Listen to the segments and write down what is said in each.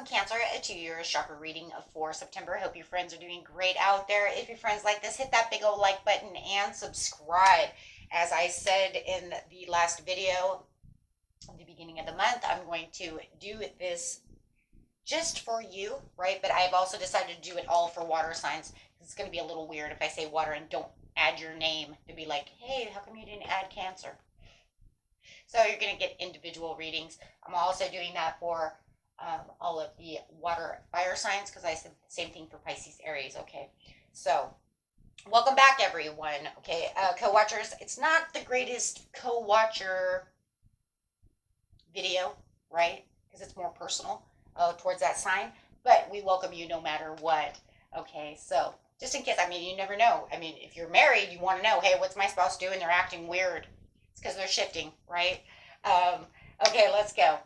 Welcome, Cancer, to your chakra reading for September. Hope your friends are doing great out there. If your friends like this, hit that big old like button and subscribe. As I said in the last video, at the beginning of the month, I'm going to do this just for you, right? But I've also decided to do it all for water signs. It's going to be a little weird if I say water and don't add your name to be like, hey, how come you didn't add Cancer? So you're going to get individual readings. I'm also doing that for all of the water fire signs because I said the same thing for Pisces, Aries. Okay, so welcome back, everyone. Okay, co-watchers, it's not the greatest co-watcher video, right? Because it's more personal towards that sign, but we welcome you no matter what. Okay, so just in case, I mean, you never know. I mean, if you're married, you want to know, hey, what's my spouse doing? They're acting weird. It's because they're shifting, right? Okay, let's go.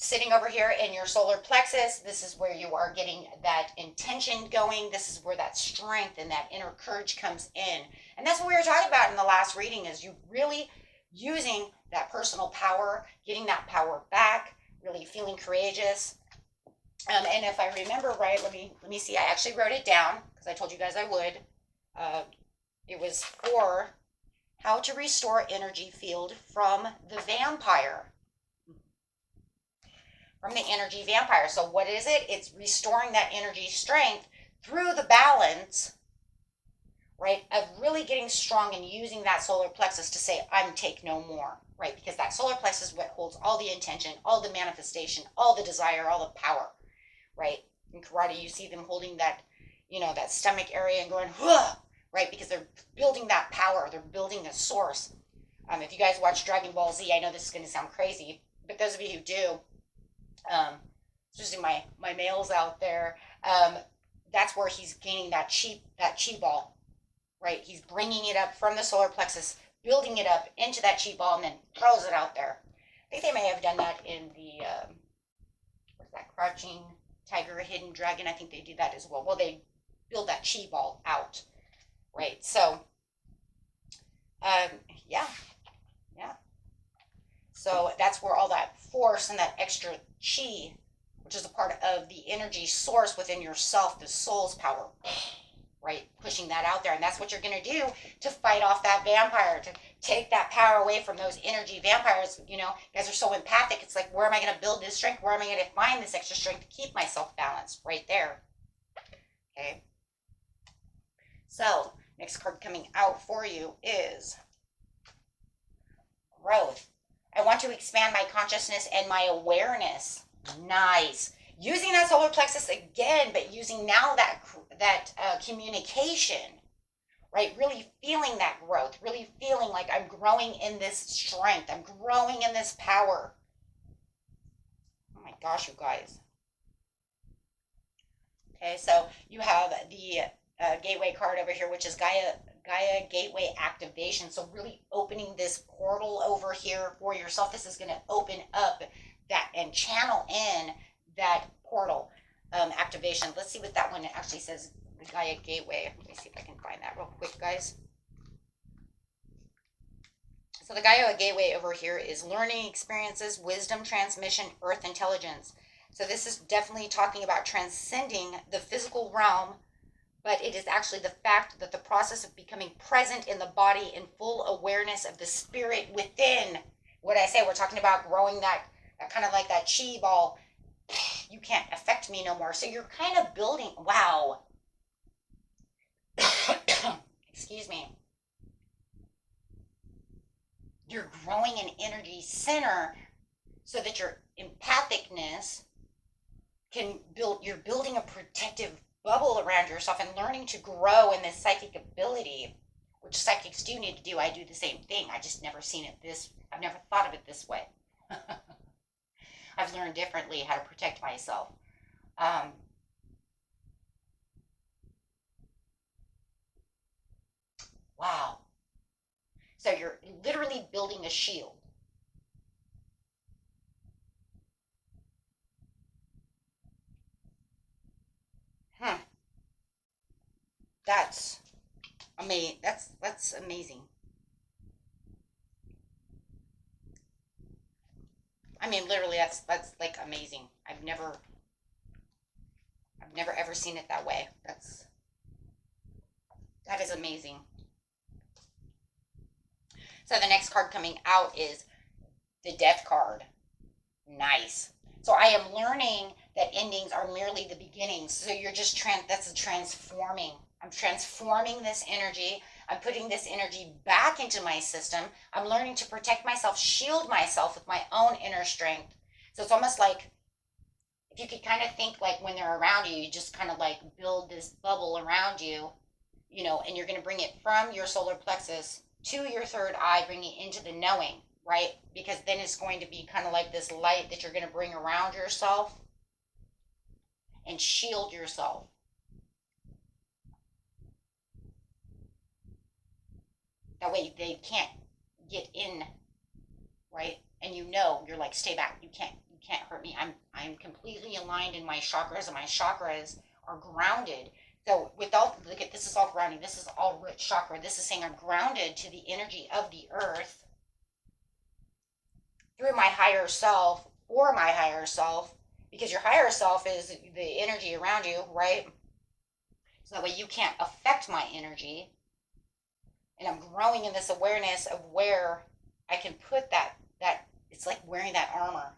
Sitting over here in your solar plexus, this is where you are getting that intention going. This is where that strength and that inner courage comes in. And that's what we were talking about in the last reading, is you really using that personal power, getting that power back, really feeling courageous. And if I remember right, let me see. I actually wrote it down because I told you guys I would. It was for how to restore energy field from the vampire. From the energy vampire. So what is it? It's restoring that energy strength through the balance, right, of really getting strong and using that solar plexus to say, I'm take no more, right? Because that solar plexus is what holds all the intention, all the manifestation, all the desire, all the power, right? In karate, you see them holding that, that stomach area and going, huh, right? Because they're building that power. They're building a source. If you guys watch Dragon Ball Z, I know this is going to sound crazy, but those of you who do, especially my males out there, that's where he's gaining that chi ball, right? He's bringing it up from the solar plexus, building it up into that chi ball, and then throws it out there. I think they may have done that in the what's that, Crouching Tiger, Hidden Dragon. I think they do that as well. Well, they build that chi ball out, right? So, yeah. So that's where all that force and that extra chi, which is a part of the energy source within yourself, the soul's power, right? Pushing that out there. And that's what you're going to do to fight off that vampire, to take that power away from those energy vampires. You guys are so empathic. It's like, where am I going to build this strength? Where am I going to find this extra strength to keep myself balanced? Right there. Okay. So, next card coming out for you is growth. I want to expand my consciousness and my awareness. Nice. Using that solar plexus again, but using now that communication, right? Really feeling that growth, really feeling like I'm growing in this strength. I'm growing in this power. Oh my gosh, you guys. Okay, so you have the gateway card over here, which is Gaia Gateway Activation. So really opening this portal over here for yourself. This is going to open up that and channel in that portal activation. Let's see what that one actually says. The Gaia Gateway. Let me see if I can find that real quick, guys. So the Gaia Gateway over here is learning experiences, wisdom transmission, earth intelligence. So this is definitely talking about transcending the physical realm, but it is actually the fact that the process of becoming present in the body in full awareness of the spirit within. What I say, we're talking about growing that kind of like that chi ball. You can't affect me no more. So you're kind of building, wow. Excuse me. You're growing an energy center so that your empathicness can build, you're building a protective bubble around yourself and learning to grow in this psychic ability, which psychics do need to do. I do the same thing. I just never seen it I've never thought of it this way. I've learned differently how to protect myself. Wow. So you're literally building a shield. That's amazing. That's amazing. I mean, literally, that's like amazing. I've never I've never ever seen it that way. That is amazing. So the next card coming out is the Death card. Nice. So I am learning that endings are merely the beginnings. So you're just that's a transforming. I'm transforming this energy. I'm putting this energy back into my system. I'm learning to protect myself, shield myself with my own inner strength. So it's almost like, if you could kind of think like when they're around you, you just kind of like build this bubble around you, you know, and you're going to bring it from your solar plexus to your third eye, bringing it into the knowing, right? Because then it's going to be kind of like this light that you're going to bring around yourself and shield yourself. That way they can't get in, right? And you know, you're like, stay back. You can't hurt me. I'm completely aligned in my chakras, and my chakras are grounded. So look at, this is all grounding. This is all root chakra. This is saying I'm grounded to the energy of the earth through my higher self, or my higher self, because your higher self is the energy around you, right? So that way you can't affect my energy. And I'm growing in this awareness of where I can put that it's like wearing that armor.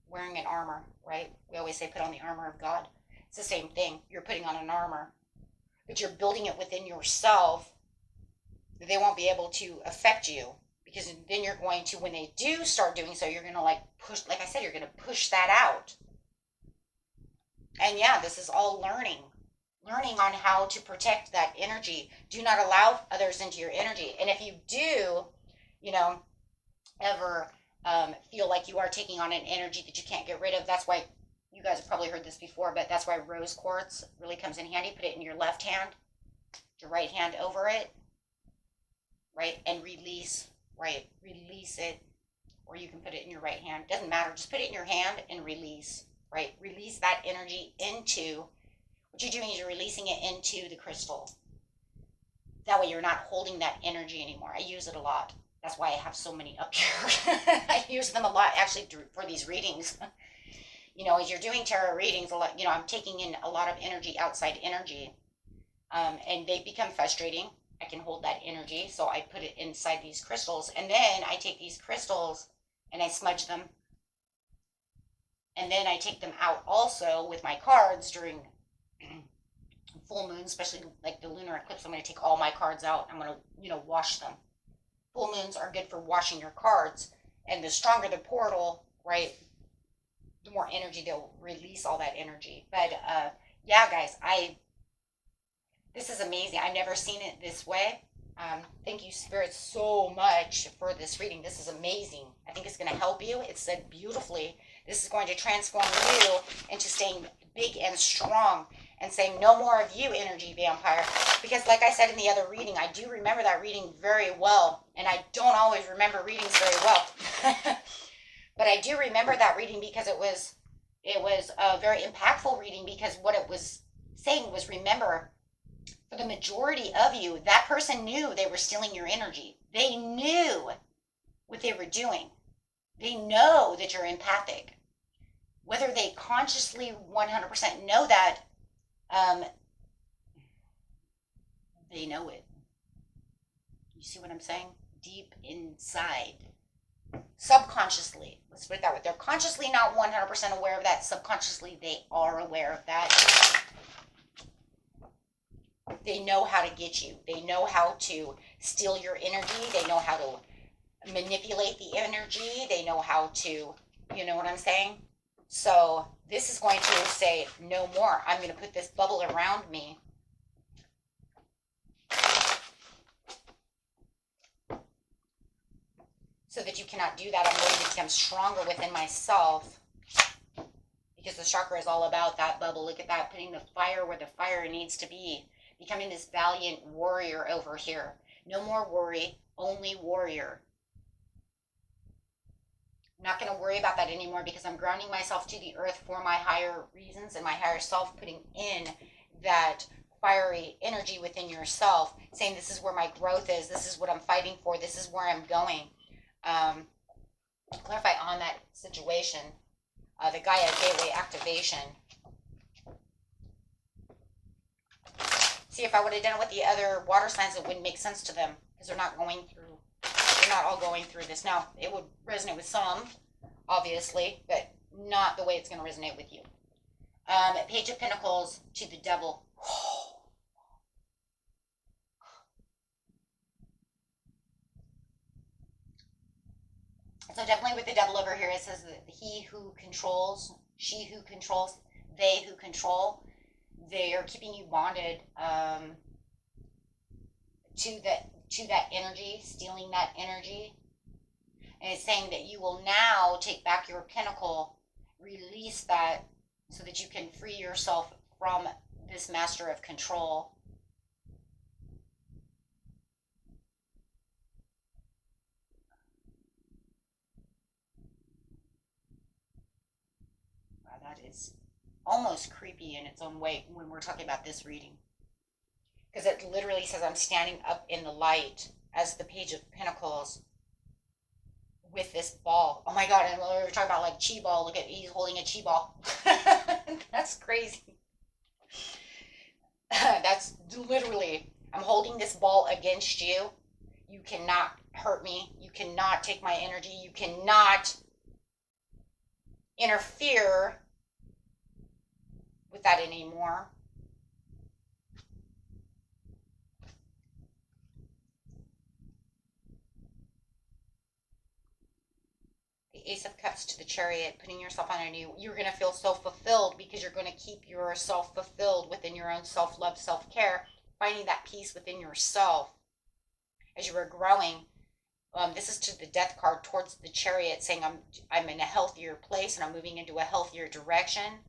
Wearing an armor, right? We always say put on the armor of God. It's the same thing. You're putting on an armor, but you're building it within yourself. They won't be able to affect you, because then you're going to, when they do start doing so, you're going to like push, like I said, you're going to push that out. And yeah, this is all learning on how to protect that energy. Do not allow others into your energy. And if you do, you know, ever feel like you are taking on an energy that you can't get rid of, that's why, you guys have probably heard this before, but that's why rose quartz really comes in handy. Put it in your left hand, your right hand over it, right? And release, right? Release it. Or you can put it in your right hand. Doesn't matter. Just put it in your hand and release, right? Release that energy into, what you're doing is you're releasing it into the crystal. That way you're not holding that energy anymore. I use it a lot. That's why I have so many up here. I use them a lot, actually, for these readings. You know, as you're doing tarot readings, a lot, you know, I'm taking in a lot of energy, outside energy, and they become frustrating. I can hold that energy, so I put it inside these crystals, and then I take these crystals and I smudge them, and then I take them out also with my cards during full moon, especially like the lunar eclipse. I'm going to take all my cards out. I'm going to, you know, wash them. Full moons are good for washing your cards, and the stronger the portal, right, the more energy they'll release, all that energy. But yeah, guys, this is amazing. I've never seen it this way. Thank you, Spirit, so much for this reading. This is amazing. I think it's going to help you. It said beautifully, this is going to transform you into staying big and strong, and saying no more of you, energy vampire. Because like I said in the other reading, I do remember that reading very well, and I don't always remember readings very well. But I do remember that reading because it was a very impactful reading, because what it was saying was, remember, for the majority of you, that person knew they were stealing your energy. They knew what they were doing. They know that you're empathic. Whether they consciously 100% know that, they know it. You see what I'm saying? Deep inside. Subconsciously, let's put it that way. They're consciously not 100% aware of that. Subconsciously, they are aware of that. They know how to get you. They know how to steal your energy. They know how to manipulate the energy. They know how to, you know what I'm saying? So this is going to say no more. I'm going to put this bubble around me. So that you cannot do that. I'm going to become stronger within myself, because the chakra is all about that bubble. Look at that, putting the fire where the fire needs to be. Becoming this valiant warrior over here. No more worry, only warrior. I'm not going to worry about that anymore, because I'm grounding myself to the earth for my higher reasons and my higher self, putting in that fiery energy within yourself, saying this is where my growth is, this is what I'm fighting for, this is where I'm going. Clarify on that situation, the Gaia Gateway activation. See, if I would have done it with the other water signs, it wouldn't make sense to them because they're not all going through this. Now, it would resonate with some, obviously, but not the way it's going to resonate with you. Page of Pentacles to the Devil. So definitely with the Devil over here, it says that he who controls, she who controls, they who control, they are keeping you bonded to that energy, stealing that energy. And it's saying that you will now take back your pentacle, release that so that you can free yourself from this master of control. Wow, that is almost creepy in its own way when we're talking about this reading. Because it literally says I'm standing up in the light as the Page of Pentacles with this ball. Oh my God, and we were talking about like chi ball. Look at, he's holding a chi ball. That's crazy. That's literally, I'm holding this ball against you. You cannot hurt me. You cannot take my energy. You cannot interfere with that anymore. Ace of Cups to the Chariot, putting yourself on a new, you're going to feel so fulfilled because you're going to keep yourself fulfilled within your own self-love, self-care, finding that peace within yourself as you are growing. This is to the Death card towards the Chariot, saying I'm in a healthier place and I'm moving into a healthier direction.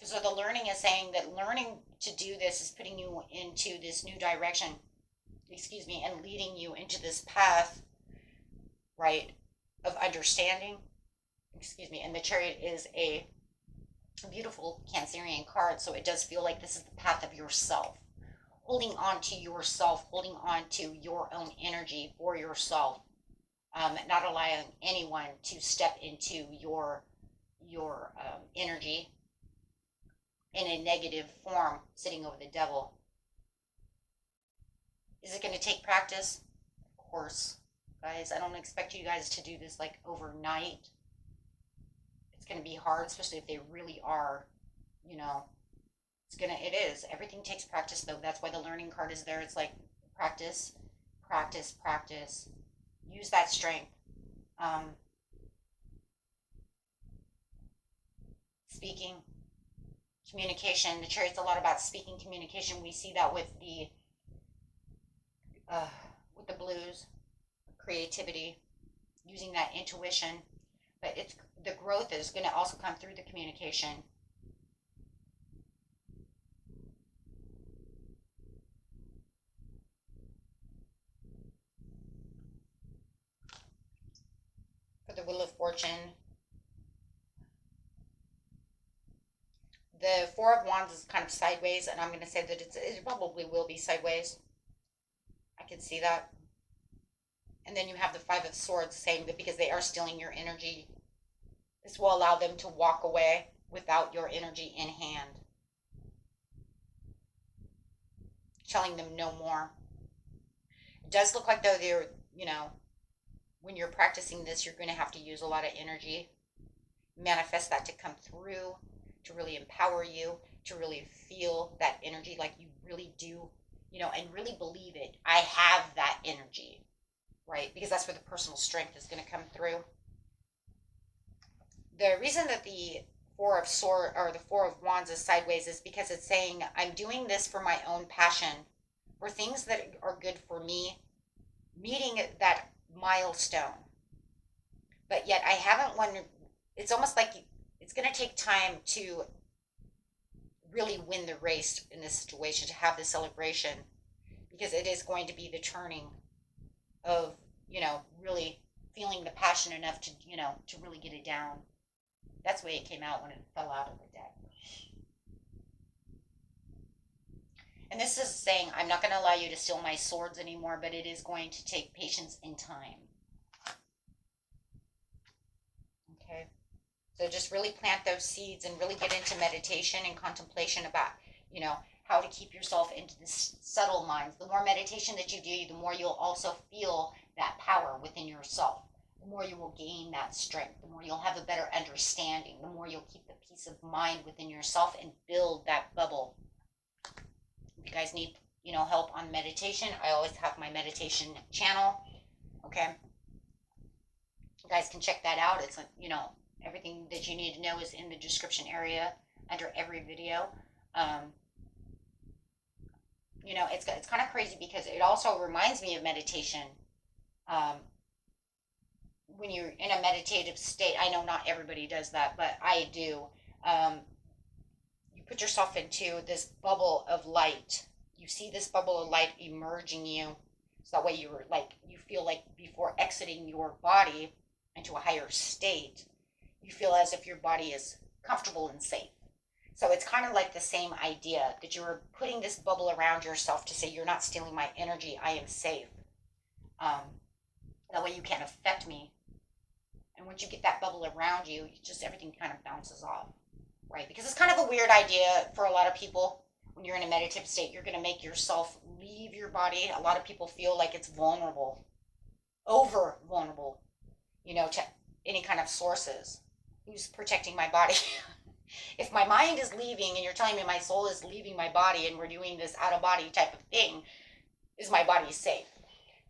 So the learning is saying that learning to do this is putting you into this new direction, and leading you into this path, right, of understanding, and the Chariot is a beautiful Cancerian card, so it does feel like this is the path of yourself, holding on to yourself, holding on to your own energy for yourself, not allowing anyone to step into your energy in a negative form, sitting over the Devil. Is it going to take practice? Of course. Guys, I don't expect you guys to do this like overnight. It's going to be hard, especially if they really are, it is. Everything takes practice though. That's why the learning card is there. It's like practice, practice, practice. Use that strength. Speaking, communication. The Chariot's a lot about speaking, communication. We see that with the blues. Creativity, using that intuition, but it's the growth is going to also come through the communication. For the Wheel of Fortune, the Four of Wands is kind of sideways, and I'm going to say that it probably will be sideways. I can see that. And then you have the Five of Swords, saying that because they are stealing your energy, this will allow them to walk away without your energy in hand. Telling them no more. It does look like though they're, when you're practicing this, you're going to have to use a lot of energy. Manifest that to come through, to really empower you, to really feel that energy like you really do, and really believe it. I have that energy. Right, because that's where the personal strength is going to come through. The reason that the Four of Wands is sideways is because it's saying I'm doing this for my own passion, for things that are good for me, meeting that milestone. But yet I haven't won. It's almost like it's going to take time to really win the race in this situation, to have the celebration, because it is going to be the turning of, really feeling the passion enough to, to really get it down. That's the way it came out when it fell out of the deck. And this is saying, I'm not going to allow you to steal my swords anymore, but it is going to take patience and time. Okay. So just really plant those seeds and really get into meditation and contemplation about, how to keep yourself into the subtle minds. The more meditation that you do, the more you'll also feel that power within yourself. The more you will gain that strength, the more you'll have a better understanding, the more you'll keep the peace of mind within yourself and build that bubble. If you guys need, help on meditation, I always have my meditation channel. Okay. You guys can check that out. It's, everything that you need to know is in the description area under every video. It's kind of crazy because it also reminds me of meditation. When you're in a meditative state, I know not everybody does that, but I do. You put yourself into this bubble of light. You see this bubble of light emerging you. So that way you feel like before exiting your body into a higher state, you feel as if your body is comfortable and safe. So it's kind of like the same idea that you're putting this bubble around yourself to say, you're not stealing my energy, I am safe. That way you can't affect me. And once you get that bubble around you, just everything kind of bounces off, right? Because it's kind of a weird idea for a lot of people. When you're in a meditative state, you're going to make yourself leave your body. A lot of people feel like it's vulnerable, over vulnerable, to any kind of sources. Who's protecting my body? If my mind is leaving and you're telling me my soul is leaving my body and we're doing this out of body type of thing, is my body safe?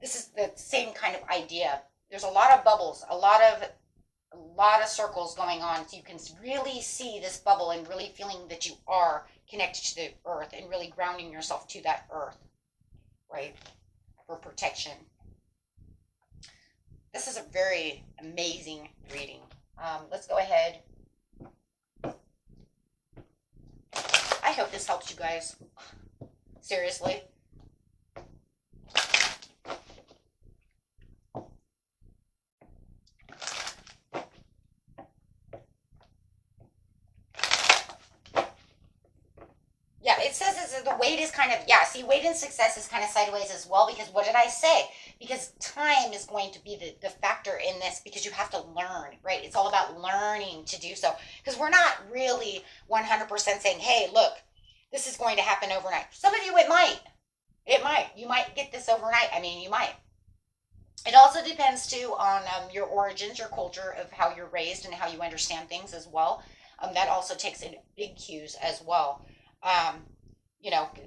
This is the same kind of idea. There's a lot of bubbles, a lot of circles going on, so you can really see this bubble and really feeling that you are connected to the earth and really grounding yourself to that earth, right? For protection. This is a very amazing reading. Let's go ahead. I hope this helps you guys. Seriously. Yeah, it says the weight is kind of, see, weight and success is kind of sideways as well, because what did I say? Because time is going to be the factor in this, because you have to learn, right? It's all about learning to do so, because we're not really 100% saying, hey, look, this is going to happen overnight. Some of you, it might. You might get this overnight. I mean, you might. It also depends, too, on your origins, your culture, of how you're raised and how you understand things as well. That also takes in big cues as well.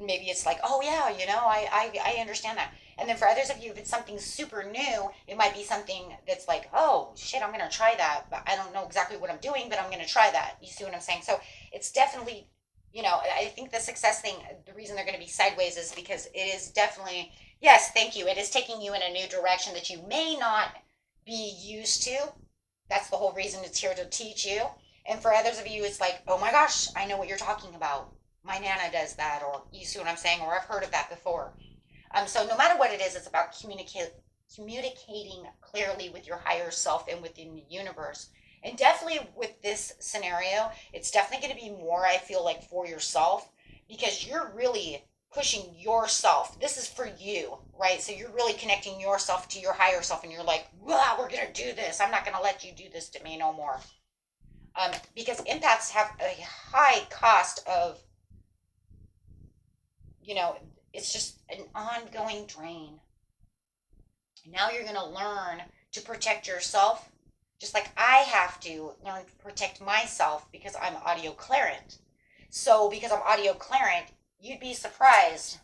Maybe it's like, oh yeah, I understand that. And then for others of you, if it's something super new, it might be something that's like, oh shit, I'm going to try that, but I don't know exactly what I'm doing, but I'm going to try that. You see what I'm saying? So it's definitely, I think the success thing, the reason they're going to be sideways is because it is definitely, yes, thank you. It is taking you in a new direction that you may not be used to. That's the whole reason it's here to teach you. And for others of you, it's like, oh my gosh, I know what you're talking about. My Nana does that, or you see what I'm saying, or I've heard of that before. So no matter what it is, it's about communicating clearly with your higher self and within the universe. And definitely with this scenario, it's definitely going to be more, I feel like, for yourself, because you're really pushing yourself. This is for you, right? So you're really connecting yourself to your higher self, and you're like, wow, we're going to do this. I'm not going to let you do this to me no more. Because empaths have a high cost of, it's just an ongoing drain. Now you're going to learn to protect yourself, just like I have to learn to protect myself because I'm audio clairant. So because I'm audio clairant, you'd be surprised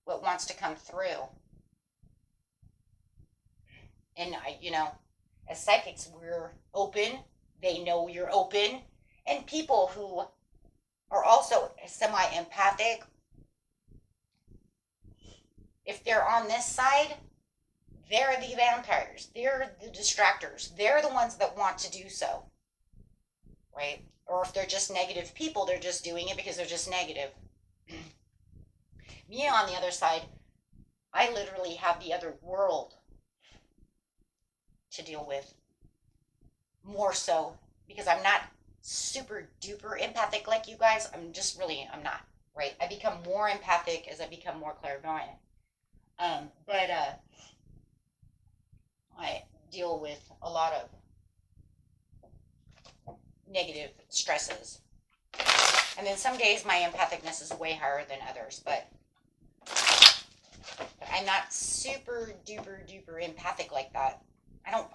what wants to come through. And, as psychics, we're open. They know you're open. And people who are also semi-empathic, if they're on this side, they're the vampires. They're the distractors. They're the ones that want to do so, right? Or if they're just negative people, they're just doing it because they're just negative. Me on the other side, I literally have the other world to deal with. More so, because I'm not super duper empathic like you guys. I'm not, right? I become more empathic as I become more clairvoyant. But I deal with a lot of negative stresses. And then some days my empathicness is way higher than others, but I'm not super duper duper empathic like that. I don't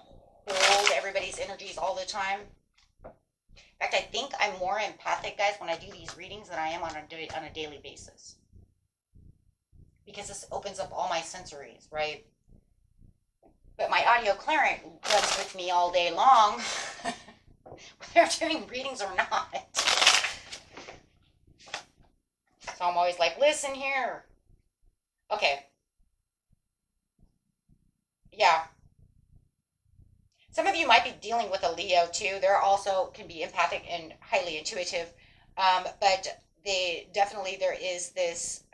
hold everybody's energies all the time. In fact, I think I'm more empathic, guys, when I do these readings than I am on a daily basis. Because this opens up all my sensories, right? But my audio clarinet runs with me all day long, whether I'm doing readings or not. So I'm always like, listen here. Okay. Yeah. Some of you might be dealing with a Leo too. They're also can be empathic and highly intuitive. But definitely there is this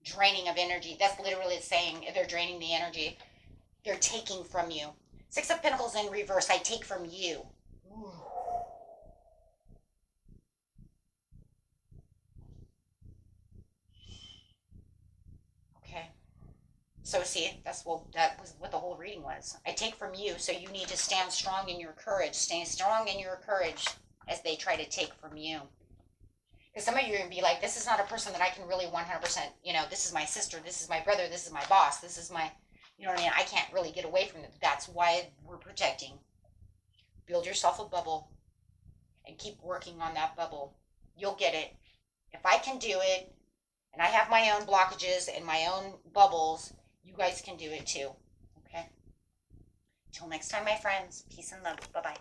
draining of energy. That's literally saying they're draining the energy. They're taking from you. Six of Pentacles in reverse. I take from you. Ooh. Okay. So see, that was what the whole reading was. I take from you, so you need to stand strong in your courage. Stay strong in your courage as they try to take from you. Because some of you are going to be like, this is not a person that I can really 100%, this is my sister, this is my brother, this is my boss, this is my, you know what I mean? I can't really get away from it. That's why we're protecting. Build yourself a bubble and keep working on that bubble. You'll get it. If I can do it, and I have my own blockages and my own bubbles, you guys can do it too. Okay? Till next time, my friends. Peace and love. Bye-bye.